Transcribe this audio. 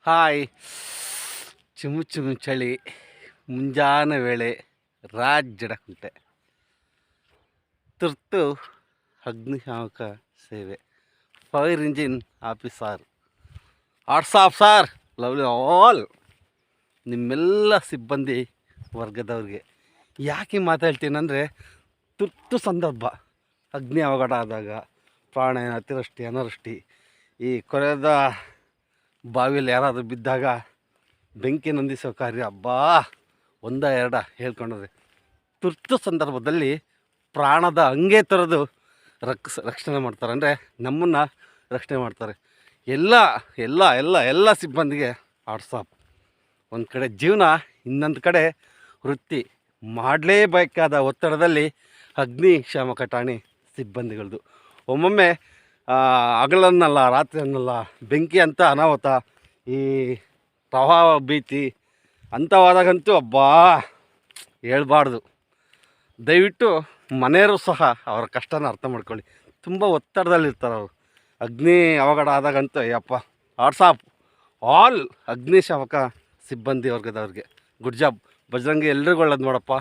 Hi. ಚುಮು ಚುಮು ಚಳಿ, ಮುಂಜಾನೆ ವೇಳೆ, ರಾಜ್ಜಡಕುಂಟೆ, ತುರ್ತು ಅಗ್ನಿಶಾಮಕ ಸೇವೆ, fire engine officer, WhatsApp sir, lovely all ನಿಮ್ಮೆಲ್ಲ ಸಿಬ್ಬಂದಿ ವರ್ಗದವ್ರಿಗೆ ಯಾಕೆ ಮಾತಾಡ್ತೀನಂದರೆ, ತುರ್ತು ಸಂದರ್ಭ, ಅಗ್ನಿ ಅವಘಡ ಆದಾಗ, ಪ್ರಾಣ ಅತಿವೃಷ್ಟಿ ಅನಾವೃಷ್ಟಿ, ಈ ಕೊರೆದ ಬಾವಿಯಲ್ಲಿ ಯಾರಾದರೂ ಬಿದ್ದಾಗ ಬೆಂಕಿ ನಂದಿಸೋ ಕಾರ್ಯ ಒಂದ ಎರಡ ಹೇಳ್ಕೊಂಡ್ರೆ, ತುರ್ತು ಸಂದರ್ಭದಲ್ಲಿ ಪ್ರಾಣದ ಹಂಗೆ ಥರದ್ದು ರಕ್ಷಣೆ ಮಾಡ್ತಾರೆ. ಅಂದರೆ ನಮ್ಮನ್ನು ರಕ್ಷಣೆ ಮಾಡ್ತಾರೆ. ಎಲ್ಲ ಎಲ್ಲ ಎಲ್ಲ ಎಲ್ಲ ಸಿಬ್ಬಂದಿಗೆ ವಾಟ್ಸಾಪ್. ಒಂದು ಕಡೆ ಜೀವನ, ಇನ್ನೊಂದು ಕಡೆ ವೃತ್ತಿ. ಮಾಡಲೇಬೇಕಾದ ಒತ್ತಡದಲ್ಲಿ ಅಗ್ನಿಶಾಮಕ ಠಾಣೆ ಸಿಬ್ಬಂದಿಗಳದ್ದು ಒಮ್ಮೊಮ್ಮೆ ಹಗಲನ್ನಲ್ಲ ರಾತ್ರಿ ಅನ್ನಲ್ಲ, ಬೆಂಕಿ ಅಂತ ಅನಾಹುತ, ಈ ಪ್ರವಾಹ ಭೀತಿ ಅಂಥವಾದಾಗಂತೂ ಹೇಳ್ಬಾರ್ದು. ದಯವಿಟ್ಟು ಮನೆಯವರು ಸಹ ಅವರ ಕಷ್ಟನ ಅರ್ಥ ಮಾಡ್ಕೊಳ್ಳಿ. ತುಂಬ ಒತ್ತಡದಲ್ಲಿರ್ತಾರೆ ಅವರು. ಅಗ್ನಿ ಅವಘಡ ಆದಾಗಂತೂ ವಾಟ್ಸಾಪ್ ಆಲ್ ಅಗ್ನಿಶಾಮಕ ಸಿಬ್ಬಂದಿ ವರ್ಗದವ್ರಿಗೆ ಗುಡ್ ಜಾಬ್. ಬಜರಂಗಿ ಎಲ್ರಿಗೂ ಒಳ್ಳೇದು ಮಾಡಪ್ಪ.